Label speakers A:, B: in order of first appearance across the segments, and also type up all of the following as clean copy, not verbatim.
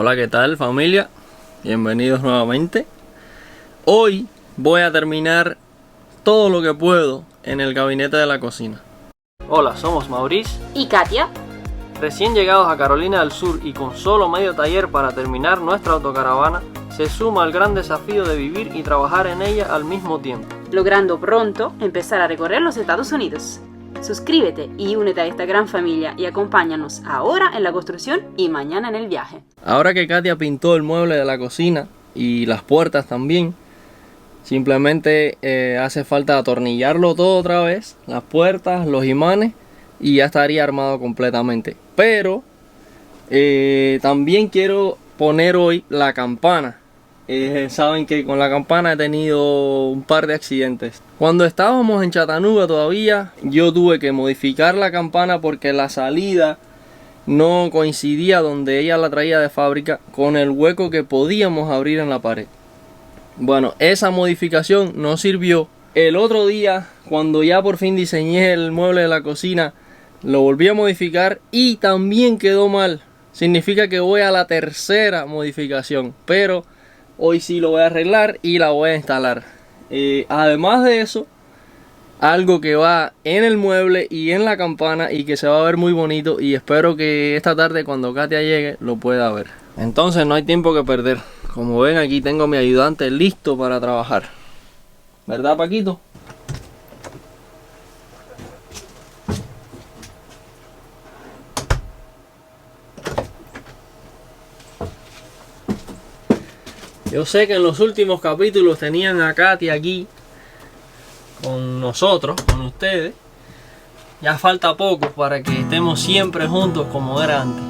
A: Hola, ¿qué tal, familia? Bienvenidos nuevamente. Hoy voy a terminar todo lo que puedo en el gabinete de la cocina. Hola, somos Maurice
B: y Katia.
A: Recién llegados a Carolina del Sur y con solo medio taller para terminar nuestra autocaravana, se suma al gran desafío de vivir y trabajar en ella al mismo tiempo,
B: logrando pronto empezar a recorrer los Estados Unidos. Suscríbete y únete a esta gran familia y acompáñanos ahora en la construcción y mañana en el viaje.
A: Ahora que Katia pintó el mueble de la cocina y las puertas también, simplemente hace falta atornillarlo todo otra vez, las puertas, los imanes, y ya estaría armado completamente. Pero también quiero poner hoy la campana. Saben que con la campana he tenido un par de accidentes. Cuando estábamos en Chattanooga todavía, yo tuve que modificar la campana porque la salida no coincidía donde ella la traía de fábrica con el hueco que podíamos abrir en la pared. Bueno, esa modificación no sirvió. El otro día, cuando ya por fin diseñé el mueble de la cocina, lo volví a modificar y también quedó mal. Significa que voy a la tercera modificación, pero hoy sí lo voy a arreglar y la voy a instalar. Además de eso, algo que va en el mueble y en la campana y que se va a ver muy bonito, y espero que esta tarde cuando Katia llegue lo pueda ver. Entonces no hay tiempo que perder. Como ven, aquí tengo a mi ayudante listo para trabajar. ¿Verdad, Paquito? Yo sé que en los últimos capítulos tenían a Katia aquí con nosotros, con ustedes. Ya falta poco para que estemos siempre juntos como era antes.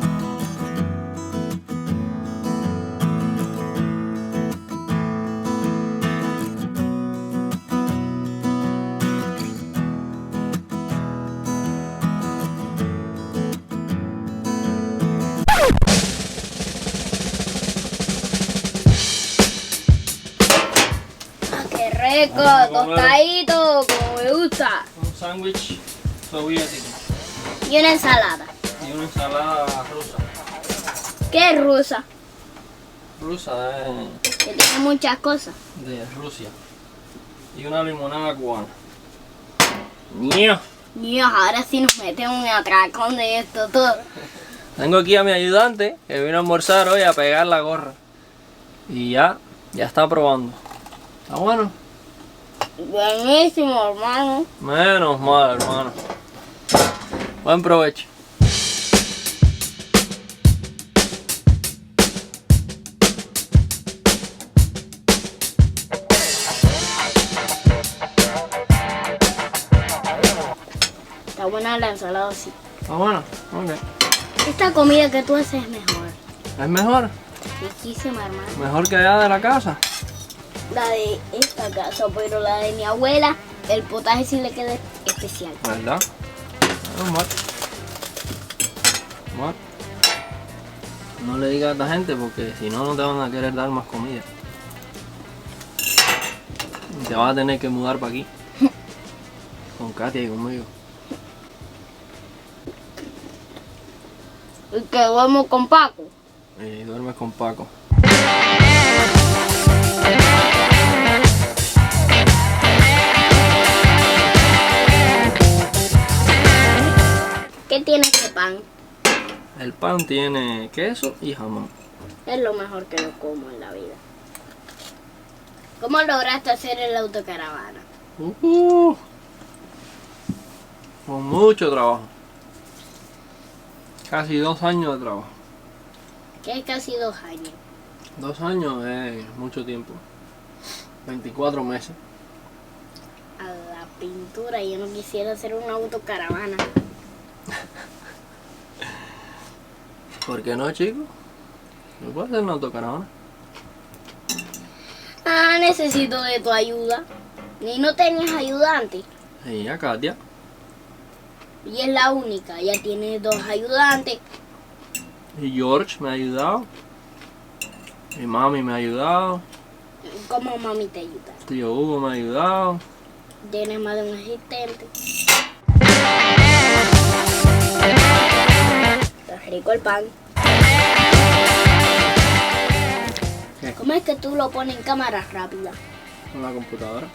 C: Rico, tostadito, como me gusta.
A: Un sándwich soviético.
C: Y una ensalada.
A: Y una ensalada rusa.
C: ¿Qué es rusa?
A: Rusa
C: Que tiene muchas cosas.
A: de Rusia. Y una limonada cubana. ¡Nia!
C: Dios, ahora sí nos metemos un atracón de esto todo.
A: Tengo aquí a mi ayudante que vino a almorzar hoy a pegar la gorra. Y ya está probando. ¿Está bueno?
C: Buenísimo, hermano.
A: Menos mal, hermano. Buen provecho.
C: Está buena la ensalada, sí.
A: ¿Está bueno? Ok.
C: Esta comida que tú haces es mejor.
A: ¿Es mejor?
C: Riquísima, hermano.
A: ¿Mejor que allá de la casa?
C: La de esta casa, pero la de mi abuela, el potaje sí le queda especial.
A: ¿Verdad? Menos mal. Bueno. No le digas a esta gente porque si no, no te van a querer dar más comida. Y te vas a tener que mudar para aquí. Con Katia y conmigo.
C: Y que duermo con Paco.
A: Y duermes con Paco.
C: ¿Qué tiene este pan?
A: El pan tiene queso y jamón.
C: Es lo mejor que yo como en la vida. ¿Cómo lograste hacer el autocaravana?
A: Con mucho trabajo. Casi 2 años de trabajo.
C: Que es casi 2 años.
A: 2 años es mucho tiempo. 24 meses.
C: A la pintura, yo no quisiera hacer una autocaravana.
A: ¿Por qué no, chico? ¿No puedes hacer una autocaravana?
C: Necesito de tu ayuda. Ni no tenías ayudante.
A: Y a Katia.
C: Y es la única, ya tiene 2 ayudantes.
A: Y George me ha ayudado. Mi mami me ha ayudado.
C: ¿Cómo mami te ayuda?
A: Tío Hugo me ha ayudado.
C: Tienes más de un asistente. Está rico el pan. ¿Cómo es que tú lo pones en cámara rápida?
A: Con la computadora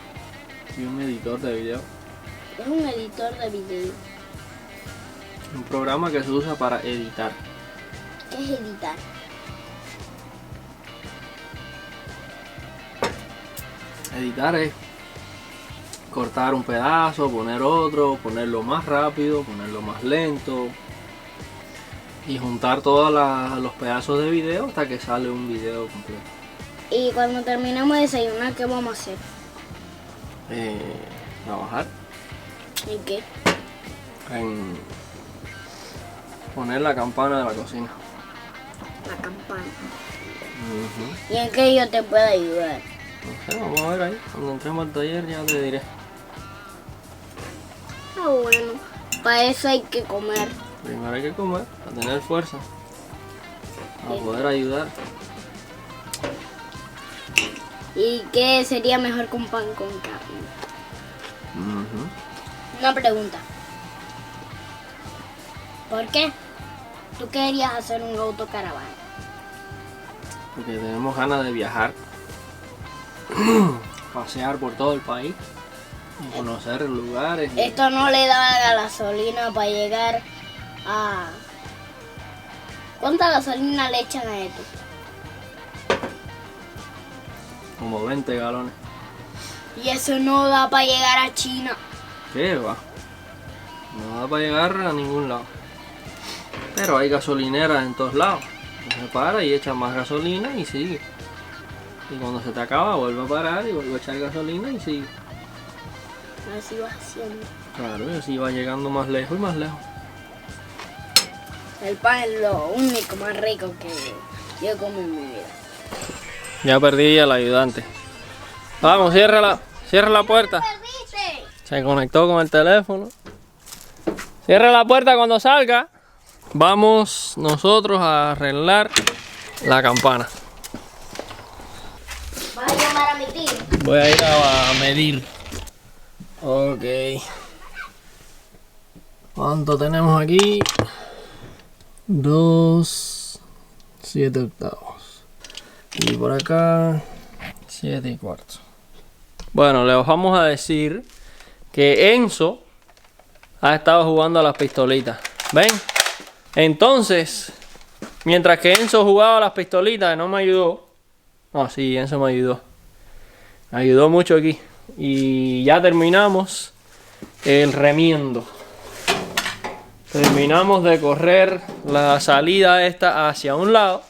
A: y un editor de video.
C: Es un editor de video.
A: Un programa que se usa para editar.
C: ¿Qué es editar?
A: Editar es cortar un pedazo, poner otro, ponerlo más rápido, ponerlo más lento y juntar todos los pedazos de video hasta que sale un video completo.
C: Y cuando terminemos de desayunar, ¿qué vamos a hacer?
A: Trabajar
C: ¿En qué?
A: en poner la campana de la cocina.
C: La campana.
A: Ujú.
C: ¿Y en qué yo te puedo ayudar?
A: No sé, vamos a ver ahí. Cuando entremos al taller ya te diré.
C: Ah, bueno. Para eso hay que comer.
A: Primero hay que comer para tener fuerza, para poder ayudar.
C: ¿Y qué sería mejor con pan con carne?
A: Ujú.
C: Una pregunta. ¿Por qué tú querías hacer un autocaravana?
A: Porque tenemos ganas de viajar, pasear por todo el país y conocer lugares.
C: Esto no le daba la gasolina para llegar a... ¿Cuánta gasolina le echan a esto?
A: Como 20 galones.
C: Y eso no da para llegar a China.
A: ¿Qué va? No da para llegar a ningún lado. Pero hay gasolineras en todos lados. Se para y echa más gasolina y sigue. Y cuando se te acaba vuelve a parar y vuelve a echar gasolina y sigue.
C: Así va haciendo.
A: Claro, y así va llegando más lejos y más lejos.
C: El pan es lo único más rico que yo como en mi vida.
A: Ya perdí al ayudante. Vamos, ciérrala. Cierra la puerta.
C: ¡Perdiste!
A: Se conectó con el teléfono. Cierra la puerta cuando salga. Vamos nosotros a arreglar la campana.
C: ¿Vas a llamar a mi tío?
A: Voy a ir a medir. Ok. ¿Cuánto tenemos aquí? 2, 7 octavos. Y por acá 7 y cuarto. Bueno, les vamos a decir que Enzo ha estado jugando a las pistolitas. ¿Ven? Entonces, mientras que Enzo jugaba a las pistolitas y no me ayudó. No, sí, Enzo me ayudó. Me ayudó mucho aquí. Y ya terminamos el remiendo. Terminamos de correr la salida esta hacia un lado.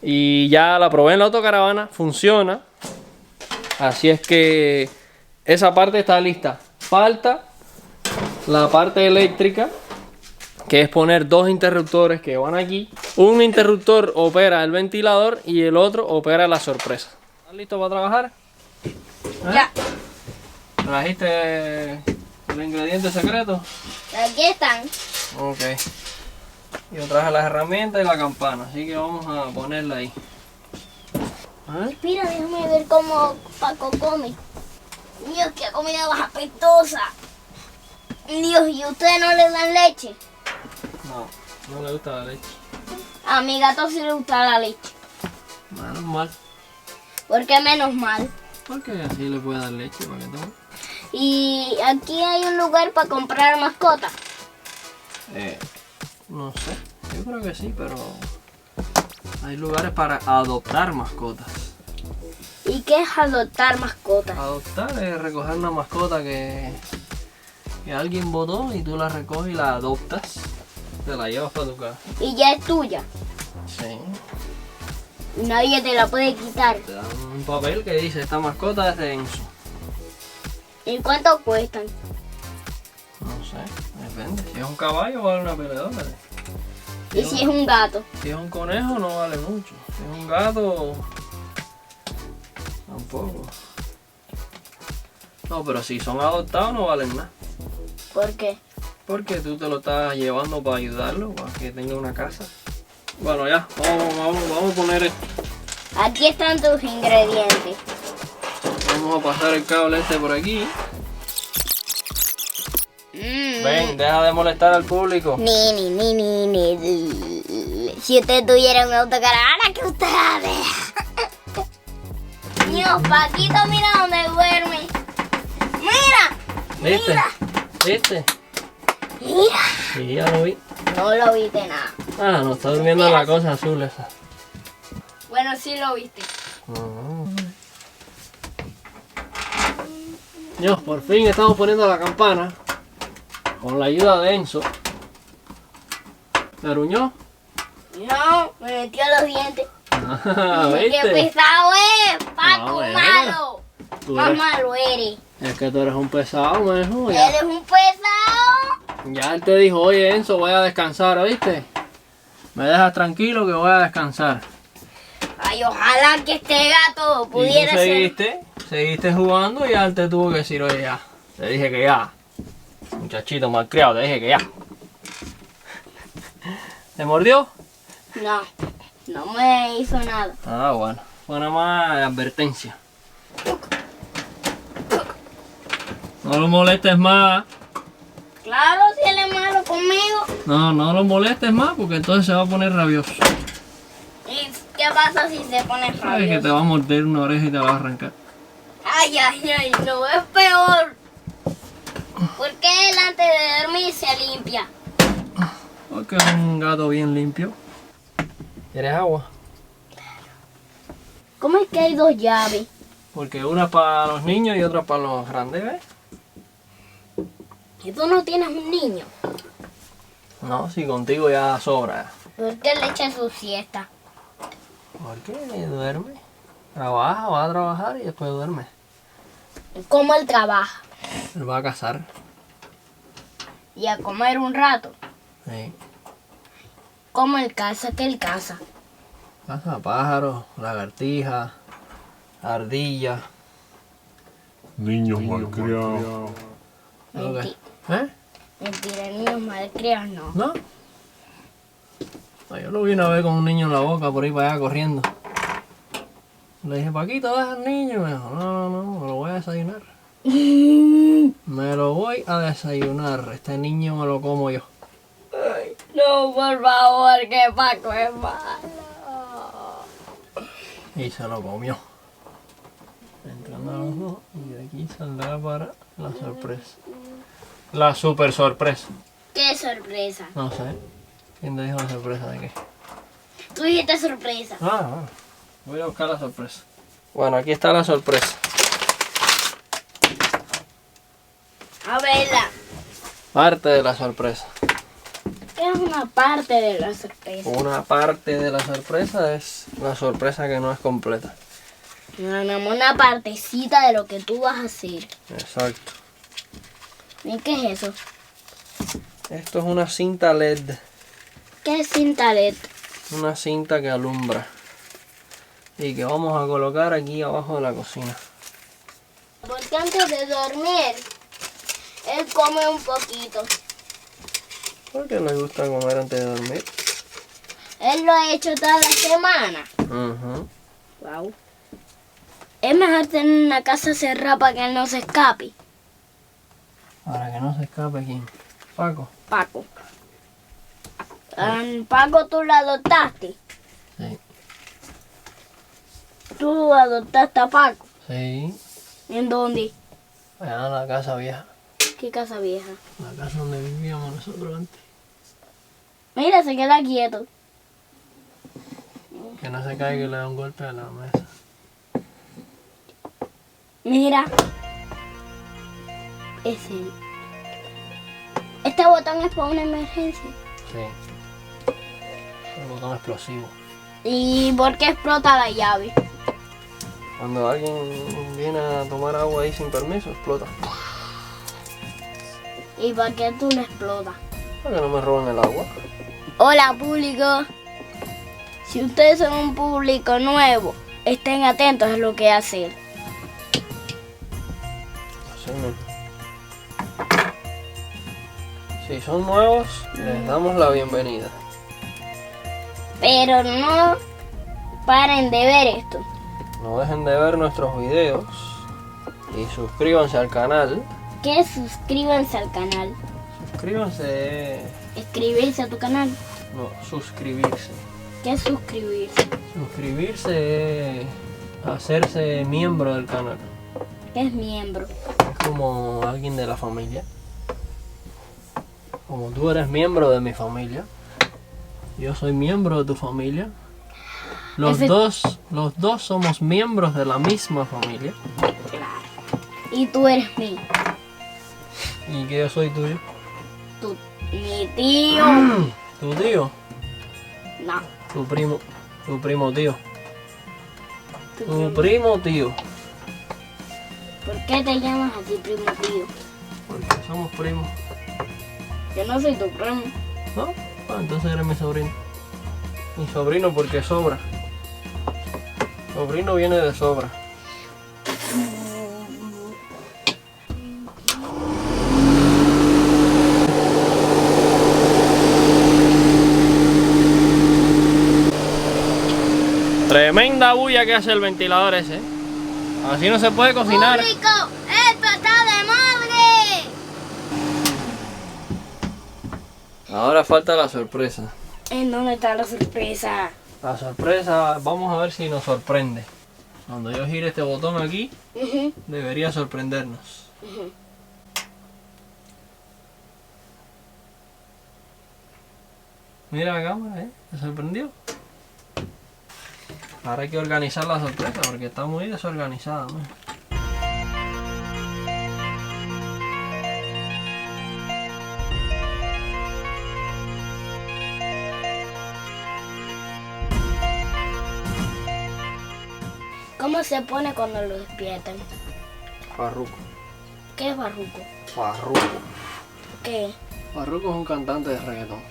A: Y ya la probé en la autocaravana. Funciona. Así es que esa parte está lista. Falta la parte eléctrica, que es poner dos interruptores que van aquí. Un interruptor opera el ventilador y el otro opera la sorpresa. ¿Estás listo para trabajar?
C: Ya.
A: ¿Trajiste el ingrediente secreto?
C: Aquí están.
A: Ok. Yo traje las herramientas y la campana, así que vamos a ponerla ahí.
C: Mira, déjame ver cómo Paco come. Dios, qué comida más apetosa. Dios, ¿y ustedes no le dan leche?
A: No, no le gusta la leche.
C: A mi gato sí le gusta la leche.
A: Menos mal.
C: ¿Por qué menos mal?
A: Porque así le puede dar leche para que tome.
C: Y aquí hay un lugar para comprar mascotas.
A: No sé, yo creo que sí, pero hay lugares para adoptar mascotas.
C: ¿Y qué es adoptar mascotas?
A: Adoptar es recoger una mascota que alguien botó y tú la recoges y la adoptas. Te la llevas para tu casa.
C: Y ya es tuya.
A: Sí.
C: Y nadie te la puede quitar.
A: Te dan un papel que dice esta mascota es de Enzo.
C: ¿Y cuánto cuestan?
A: No sé, depende. Si es un caballo vale una pila de dólares.
C: ¿Y si es un gato?
A: Si es un conejo no vale mucho. Si es un gato tampoco. No, pero si son adoptados no valen nada.
C: ¿Por qué?
A: Porque tú te lo estás llevando para ayudarlo, para que tenga una casa. Bueno, ya, vamos a poner esto.
C: Aquí están tus ingredientes.
A: Vamos a pasar el cable este por aquí. Ven, deja de molestar al público.
C: Si usted tuviera un autocaravana, ¿qué usted hace? Niños, Paquito, mira dónde duerme. Mira.
A: ¿Viste?
C: Mira.
A: ¿Viste?
C: Mira.
A: Sí, ya lo vi.
C: No lo viste nada.
A: Ah, no está durmiendo en la cosa azul esa.
C: Bueno, sí lo viste.
A: Dios, por fin estamos poniendo la campana. Con la ayuda de Enzo. ¿Me aruñó?
C: No, me metió los dientes.
A: Ah,
C: ¡Qué
A: ¿viste?
C: pesado es! ¡Paco,
A: bueno.
C: malo!
A: Tú
C: Más
A: eres-
C: malo eres.
A: Es que tú eres un pesado, mijo. Ya,
C: Eres un pesado.
A: ya él te dijo, oye Enzo, voy a descansar, ¿oíste? Me dejas tranquilo que voy a descansar.
C: Ay, ojalá que este gato
A: Y tú
C: pudiera ser.
A: seguiste jugando y ya él te tuvo que decir, oye, ya. Te dije que ya. Muchachito malcriado, te dije que ya. ¿Te mordió?
C: No, no me hizo nada.
A: Ah, bueno. Fue nada más advertencia. No lo molestes más.
C: Claro, si él es malo conmigo.
A: No lo molestes más porque entonces se va a poner rabioso.
C: ¿Y qué pasa si se pone
A: Ay, que te
C: rabioso?
A: va a morder una oreja y te la va a arrancar.
C: Ay, no, es peor. ¿Por qué él antes de dormir se limpia?
A: Porque es un gato bien limpio. ¿Quieres agua?
C: ¿Cómo es que hay dos llaves?
A: Porque una para los niños y otra para los grandes, ¿ves?
C: ¿Y tú no tienes un niño?
A: No, si contigo ya sobra.
C: ¿Por qué le echa su siesta?
A: ¿Por qué? Duerme. Trabaja, va a trabajar y después duerme.
C: ¿Cómo él trabaja?
A: Él va a cazar.
C: Y a comer un rato.
A: Sí.
C: ¿Cómo él caza? ¿Qué él caza?
A: Caza pájaros, lagartijas, ardillas.
D: Niños malcriados.
A: Lo que-
C: Menti-
A: ¿Eh?
C: Mentira, niños malcriados no.
A: ¿No? No, yo lo vi una vez con un niño en la boca por ahí para allá corriendo. Le dije, Paquito, deja al niño. Y me dijo, no, me lo voy a desayunar. Me lo voy a desayunar. Este niño me lo como yo.
C: No, por favor, que Paco es malo.
A: Y se lo comió. Entrando a los dos y de aquí saldrá para la sorpresa. La super sorpresa.
C: Qué sorpresa.
A: No sé. ¿Quién te dijo la sorpresa de qué?
C: Tú dijiste sorpresa.
A: Ah, voy a buscar la sorpresa. Bueno, aquí está la sorpresa.
C: A verla.
A: Parte de la sorpresa.
C: Es una parte de la sorpresa.
A: Una parte de la sorpresa es la sorpresa que no es completa.
C: Una partecita de lo que tú vas a hacer.
A: Exacto.
C: ¿Y qué es eso?
A: Esto es una cinta LED.
C: ¿Qué es cinta LED?
A: Una cinta que alumbra. Y que vamos a colocar aquí abajo de la cocina.
C: Porque antes de dormir, él come un poquito.
A: ¿Por qué le gusta comer antes de dormir?
C: Él lo ha hecho toda la semana.
A: Ujú.
C: Wow. Es mejor tener una casa cerrada para que él no se escape.
A: Para que no se escape quién. Paco.
C: Paco. Paco, tú lo adoptaste.
A: Sí.
C: Tú adoptaste a Paco.
A: Sí.
C: ¿En dónde?
A: Allá en la casa vieja.
C: ¿Qué casa vieja?
A: La casa donde vivíamos nosotros antes.
C: Mira, se queda quieto.
A: Que no se caiga y le da un golpe a la mesa.
C: Mira. Ese. Este botón es para una emergencia.
A: Sí. El botón explosivo.
C: ¿Y por qué explota la llave?
A: Cuando alguien viene a tomar agua ahí sin permiso, explota.
C: ¿Y por qué tú no explotas?
A: Para que no me roben el agua.
C: Hola, público. Si ustedes son un público nuevo, estén atentos a lo que hacer.
A: Así mismo. Si son nuevos, les damos la bienvenida.
C: Pero no paren de ver esto.
A: No dejen de ver nuestros videos y suscríbanse al canal.
C: Que suscríbanse al canal.
A: Suscríbanse.
C: Escribirse a tu canal.
A: No, suscribirse.
C: ¿Qué es suscribirse?
A: Suscribirse es hacerse miembro del canal.
C: ¿Qué es miembro?
A: Es como alguien de la familia. Como tú eres miembro de mi familia, yo soy miembro de tu familia. Los dos somos miembros de la misma familia.
C: Y tú eres mío.
A: ¿Y que yo soy tuyo?
C: Mi tío.
A: ¿Tu tío?
C: No.
A: Tu primo tío. Tu primo tío.
C: ¿Por qué te llamas así, primo tío?
A: Porque somos primos.
C: Yo no soy tu primo.
A: ¿No? Ah, entonces eres mi sobrino. Mi sobrino porque sobra. Sobrino viene de sobra. Tremenda bulla que hace el ventilador ese. Así no se puede cocinar.
C: ¡Público! ¡Esto está de madre!
A: Ahora falta la sorpresa.
C: ¿En dónde está la sorpresa?
A: La sorpresa, vamos a ver si nos sorprende. Cuando yo gire este botón aquí, debería sorprendernos. Mira la cámara, ¿te sorprendió? Ahora hay que organizar la sorpresa porque está muy desorganizada, ¿no?
C: ¿Cómo se pone cuando lo despiertan?
A: Farruko.
C: ¿Qué es barruco?
A: Farruko.
C: ¿Qué?
A: Farruko es un cantante de reggaetón.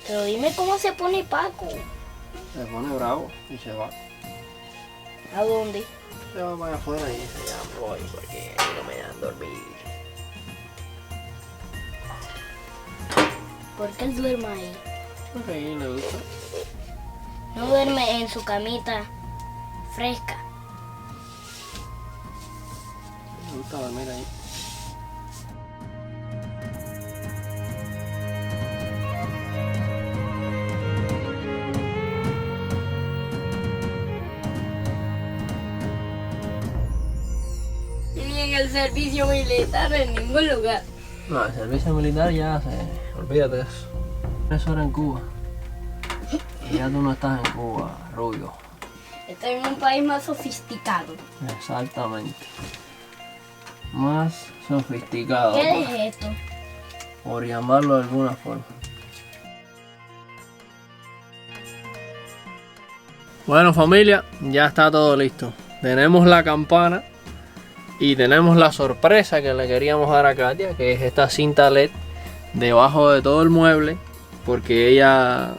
C: Pero dime cómo se pone Paco.
A: Se pone bravo y se va.
C: ¿A dónde?
A: Se va para afuera y dice, ya voy porque no me dejan dormir.
C: ¿Por qué él duerme ahí?
A: Porque a él le gusta.
C: No duerme en su camita fresca.
A: Le gusta dormir ahí.
C: Ni en el servicio militar en ningún lugar.
A: No, el servicio militar ya olvídate de eso. Eso era en Cuba. Y ya tú no estás en Cuba, rubio.
C: Estoy en un país más sofisticado.
A: Exactamente. Más sofisticado.
C: ¿Qué es esto?
A: Por llamarlo de alguna forma. Bueno, familia, ya está todo listo. Tenemos la campana y tenemos la sorpresa que le queríamos dar a Katia, que es esta cinta LED debajo de todo el mueble, porque ella,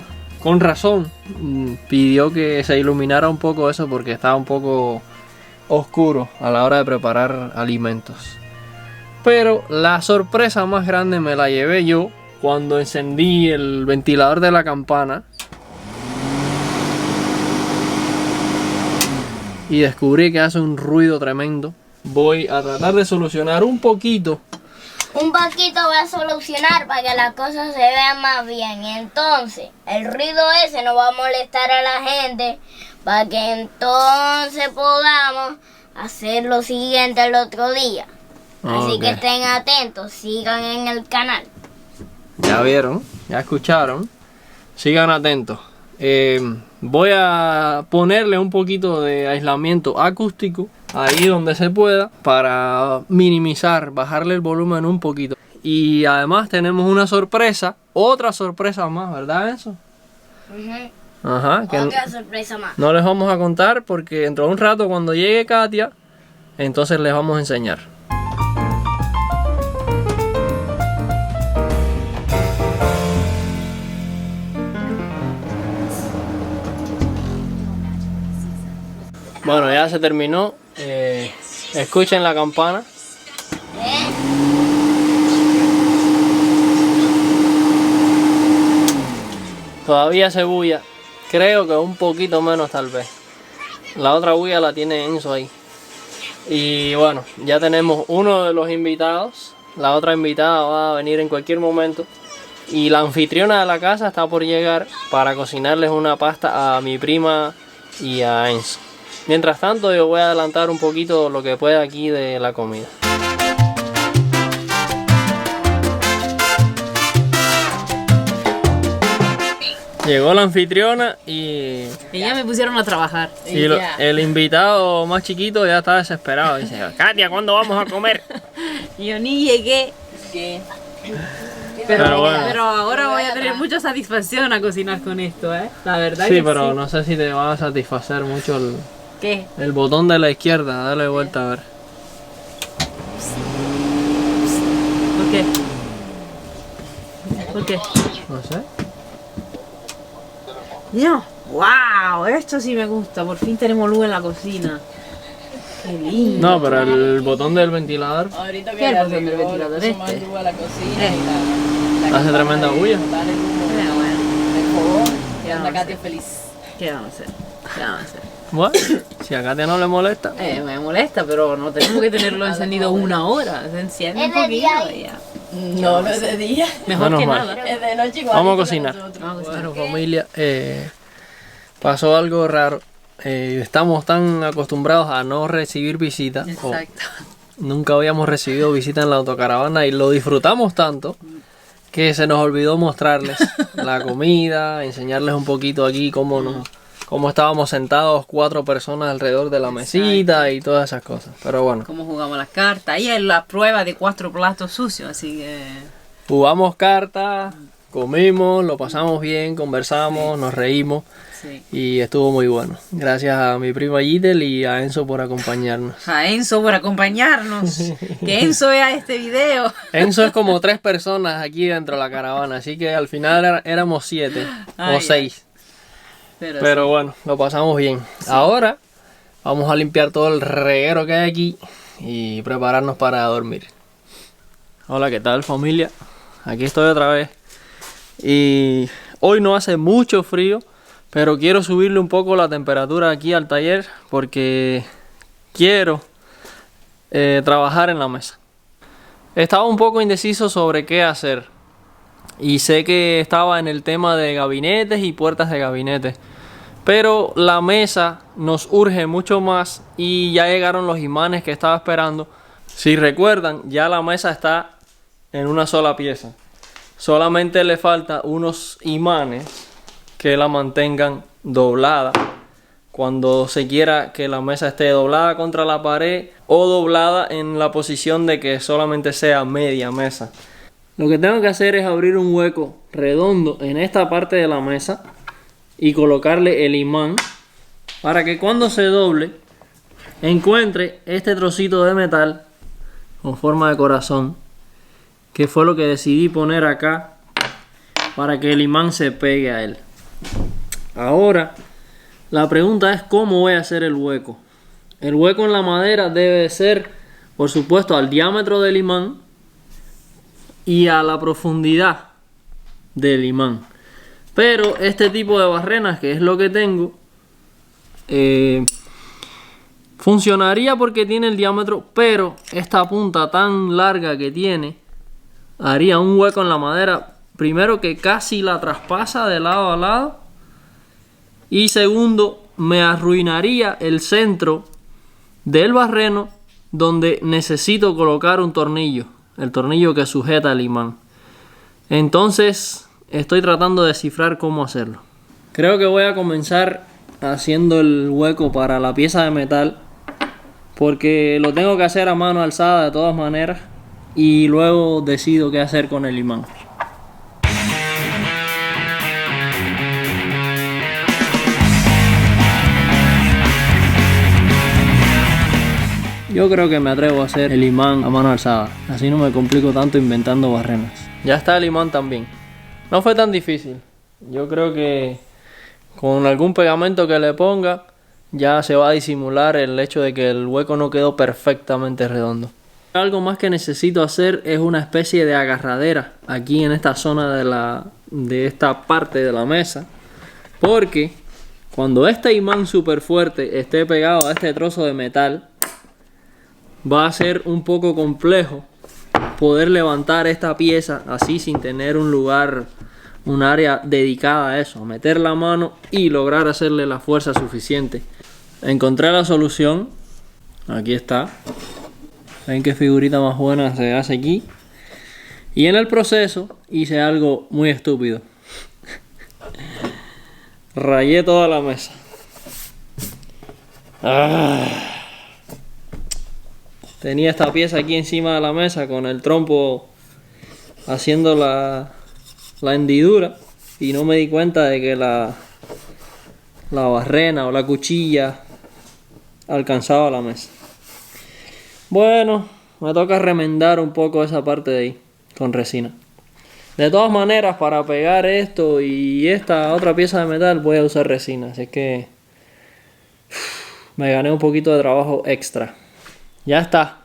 A: con razón, pidió que se iluminara un poco eso porque estaba un poco oscuro a la hora de preparar alimentos. Pero la sorpresa más grande me la llevé yo cuando encendí el ventilador de la campana y descubrí que hace un ruido tremendo. Voy a tratar de solucionar un poquito.
C: Un poquito va a solucionar para que las cosas se vean más bien. Y entonces, el ruido ese no va a molestar a la gente para que entonces podamos hacer lo siguiente el otro día. Así que estén atentos, sigan en el canal.
A: Ya vieron, ya escucharon. Sigan atentos. Voy a ponerle un poquito de aislamiento acústico ahí donde se pueda para minimizar, bajarle el volumen un poquito. Y además tenemos una sorpresa, otra sorpresa más, ¿verdad, Enzo? Ajá, que
C: Otra sorpresa más.
A: no les vamos a contar porque dentro de un rato cuando llegue Katia, entonces les vamos a enseñar. Bueno, ya se terminó. Escuchen la campana. Todavía se bulla. Creo que un poquito menos tal vez. La otra bulla la tiene Enzo ahí. Y bueno, ya tenemos uno de los invitados. La otra invitada va a venir en cualquier momento. Y la anfitriona de la casa está por llegar para cocinarles una pasta a mi prima y a Enzo. Mientras tanto yo voy a adelantar un poquito lo que pueda aquí de la comida. Llegó la anfitriona y
B: ya me pusieron a trabajar.
A: el invitado más chiquito ya está desesperado. Dice, Katia, ¿cuándo vamos a comer?
B: Yo ni llegué.
A: Pero bueno.
B: Pero ahora voy a tener mucha satisfacción a cocinar con esto, ¿eh? La verdad
A: Sí,
B: que
A: pero
B: sí.
A: no sé si te va a satisfacer mucho
B: ¿Qué?
A: el botón de la izquierda. Dale vuelta a ver.
B: ¿Por qué? ¿Por qué?
A: No sé.
B: No. ¡Wow! Esto sí me gusta. Por fin tenemos luz en la cocina. ¡Qué lindo!
A: No, pero el botón del ventilador
E: Ahorita
B: ¿Qué
E: viene
B: es el
E: el
B: del ventilador
E: ventilador
B: este?
E: a la cocina y
A: hace tremenda bulla.
B: Pero bueno,
E: y anda Katia feliz.
B: ¿qué vamos a hacer? ¿Qué vamos a hacer?
A: Bueno, si a Katia no le molesta.
B: Me molesta, pero no tenemos que tenerlo encendido 1 hora. Se enciende un
C: Es de
B: poquito
C: día.
B: y ya.
E: No, no es de día.
B: Mejor
A: Menos
B: que
A: mal.
B: nada.
E: Es de noche igual.
A: Vamos a
E: que
A: cocinar.
E: nosotros.
B: Vamos a cocinar.
A: Bueno, familia, pasó algo raro. Estamos tan acostumbrados a no recibir visitas. o
B: Exacto.
A: Nunca habíamos recibido visita en la autocaravana y lo disfrutamos tanto que se nos olvidó mostrarles la comida, enseñarles un poquito aquí cómo estábamos sentados 4 personas alrededor de la mesita y todas esas cosas. Pero bueno,
B: Cómo jugamos las cartas. Ahí es la prueba de 4 platos sucios, así que...
A: jugamos cartas, comimos, lo pasamos bien, conversamos, nos reímos
B: Sí.
A: y estuvo muy bueno. Gracias a mi prima Yitel y a Enzo por acompañarnos.
B: A Enzo por acompañarnos. Que Enzo vea este video.
A: Enzo es como 3 personas aquí dentro de la caravana, así que al final éramos 7
B: Ay,
A: o 6.
B: Pero
A: Bueno, lo pasamos bien. Ahora vamos a limpiar todo el reguero que hay aquí y prepararnos para dormir. Hola, ¿qué tal, familia? Aquí estoy otra vez. Y hoy no hace mucho frío, pero quiero subirle un poco la temperatura aquí al taller porque quiero trabajar en la mesa. Estaba un poco indeciso sobre qué hacer. Y sé que estaba en el tema de gabinetes y puertas de gabinete. Pero la mesa nos urge mucho más y ya llegaron los imanes que estaba esperando. Si recuerdan, ya la mesa está en una sola pieza. Solamente le falta unos imanes que la mantengan doblada. Cuando se quiera que la mesa esté doblada contra la pared o doblada en la posición de que solamente sea media mesa. Lo que tengo que hacer es abrir un hueco redondo en esta parte de la mesa y colocarle el imán para que cuando se doble encuentre este trocito de metal con forma de corazón, que fue lo que decidí poner acá para que el imán se pegue a él. Ahora la pregunta es cómo voy a hacer el hueco. El hueco en la madera debe ser, por supuesto, al diámetro del imán y a la profundidad del imán. Pero este tipo de barrenas, que es lo que tengo, funcionaría porque tiene el diámetro, pero esta punta tan larga que tiene haría un hueco en la madera, primero que casi la traspasa de lado a lado, y segundo me arruinaría el centro del barreno donde necesito colocar un tornillo, el tornillo que sujeta el imán. Entonces estoy tratando de descifrar cómo hacerlo. Creo que voy a comenzar haciendo el hueco para la pieza de metal, porque lo tengo que hacer a mano alzada de todas maneras, y luego decido qué hacer con el imán. Yo creo que me atrevo a hacer el imán a mano alzada, así no me complico tanto inventando barrenas. Ya está el imán también. No fue tan difícil. Yo creo que con algún pegamento que le ponga ya se va a disimular el hecho de que el hueco no quedó perfectamente redondo. Algo más que necesito hacer es una especie de agarradera aquí en esta zona de esta parte de la mesa, porque cuando este imán súper fuerte esté pegado a este trozo de metal, va a ser un poco complejo poder levantar esta pieza así sin tener un lugar, un área dedicada a eso, a meter la mano y lograr hacerle la fuerza suficiente. encontré la solución. Aquí está. Ven qué figurita más buena se hace aquí. Y en el proceso hice algo muy estúpido. Rayé toda la mesa. Tenía esta pieza aquí encima de la mesa con el trompo haciendo la hendidura. Y no me di cuenta de que la barrena o la cuchilla alcanzaba la mesa. Bueno, me toca remendar un poco esa parte de ahí con resina. De todas maneras, para pegar esto y esta otra pieza de metal voy a usar resina, así que me gané un poquito de trabajo extra. Ya está.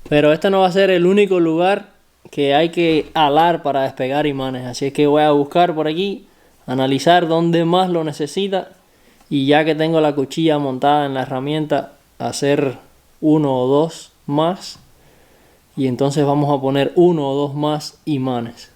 A: Pero este no va a ser el único lugar que hay que alar para despegar imanes, así es que voy a buscar por aquí, analizar dónde más lo necesita y ya que tengo la cuchilla montada en la herramienta, hacer uno o dos más y entonces vamos a poner uno o dos más imanes.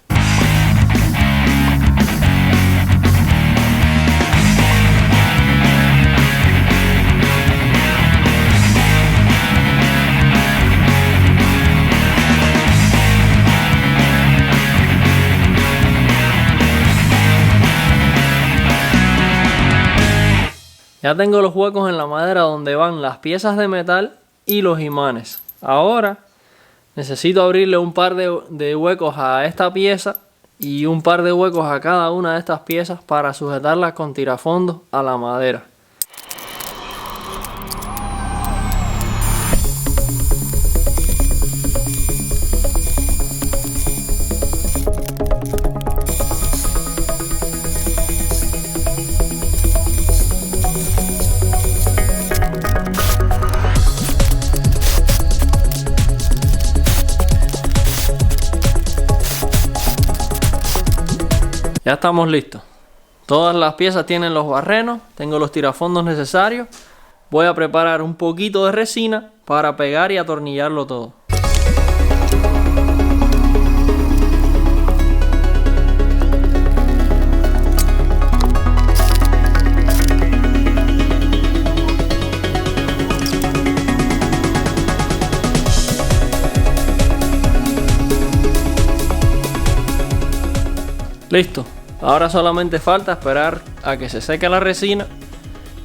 A: Ya tengo los huecos en la madera donde van las piezas de metal y los imanes. Ahora necesito abrirle un par de huecos a esta pieza y un par de huecos a cada una de estas piezas para sujetarlas con tirafondos a la madera. Ya estamos listos. Todas las piezas tienen los barrenos, tengo los tirafondos necesarios. Voy a preparar un poquito de resina para pegar y atornillarlo todo. Listo. Ahora solamente falta esperar a que se seque la resina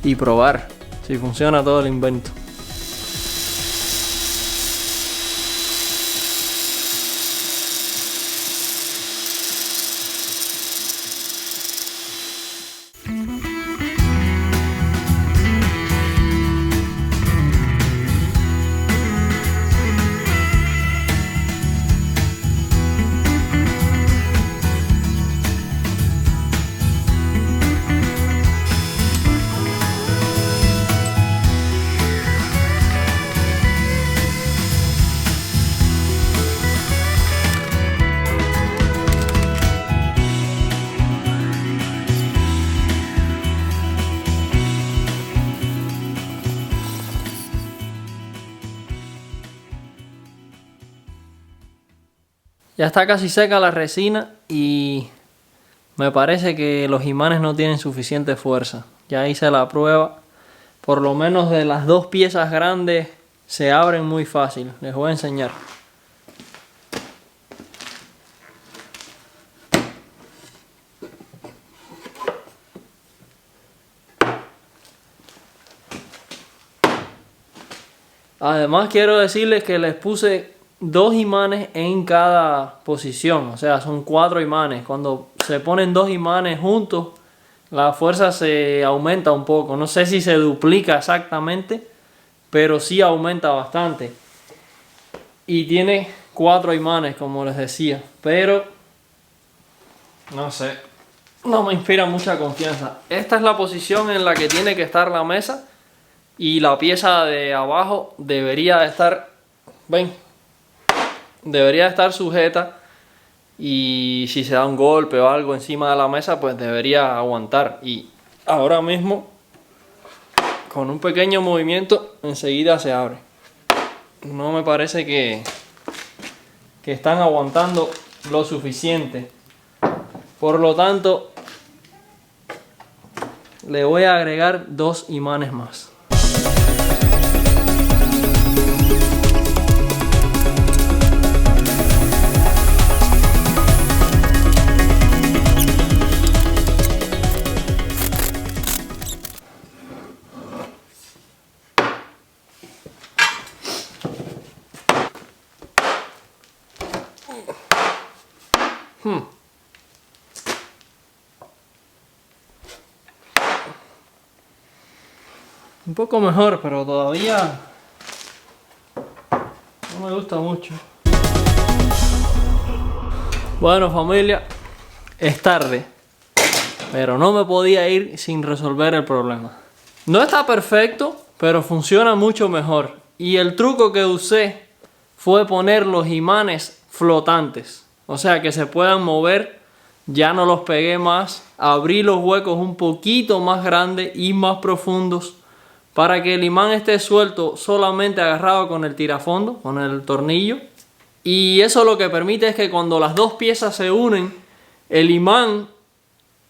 A: y probar si funciona todo el invento. Ya está casi seca la resina y me parece que los imanes no tienen suficiente fuerza. Ya hice la prueba. Por lo menos de las dos piezas grandes se abren muy fácil. Les voy a enseñar. Además quiero decirles que les puse 2 imanes en cada posición, o sea son 4 imanes. Cuando se ponen 2 imanes juntos la fuerza se aumenta un poco, no sé si se duplica exactamente, pero sí aumenta bastante. Y tiene 4 imanes como les decía, pero no sé, no me inspira mucha confianza. Esta es la posición en la que tiene que estar la mesa y la pieza de abajo debería de estar, ven, debería estar sujeta y si se da un golpe o algo encima de la mesa pues debería aguantar. Y ahora mismo con un pequeño movimiento enseguida se abre. No me parece que están aguantando lo suficiente. Por lo tanto le voy a agregar 2 imanes más. Un poco mejor, pero todavía no me gusta mucho. Bueno, familia, es tarde, pero no me podía ir sin resolver el problema. No está perfecto, pero funciona mucho mejor. Y el truco que usé fue poner los imanes flotantes, o sea que se puedan mover. Ya no los pegué más, abrí los huecos un poquito más grandes y más profundos para que el imán esté suelto solamente agarrado con el tirafondo, con el tornillo. Y eso lo que permite es que cuando las dos piezas se unen, el imán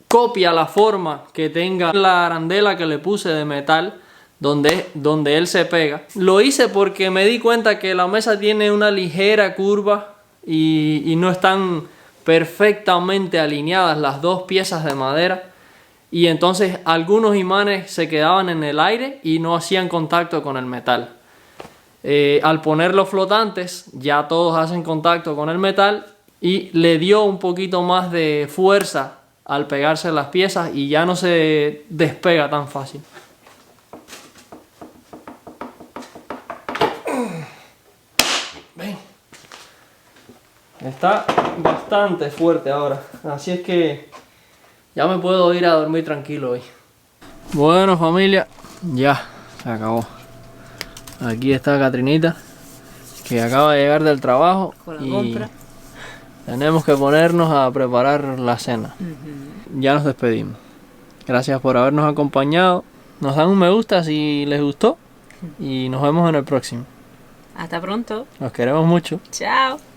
A: copia la forma que tenga la arandela que le puse de metal donde él se pega. Lo hice porque me di cuenta que la mesa tiene una ligera curva y no están perfectamente alineadas las dos piezas de madera, y entonces algunos imanes se quedaban en el aire y no hacían contacto con el metal. Al ponerlos flotantes ya todos hacen contacto con el metal y le dio un poquito más de fuerza al pegarse las piezas y ya no se despega tan fácil. Ven. Está bastante fuerte ahora, así es que ya me puedo ir a dormir tranquilo hoy. Bueno, familia, ya se acabó. Aquí está Catrinita, que acaba de llegar del trabajo
E: Con la
A: y
E: compra.
A: tenemos que ponernos a preparar la cena. Ya nos despedimos. Gracias por habernos acompañado. Nos dan un me gusta si les gustó y nos vemos en el próximo.
B: Hasta pronto.
A: Los queremos mucho.
B: Chao.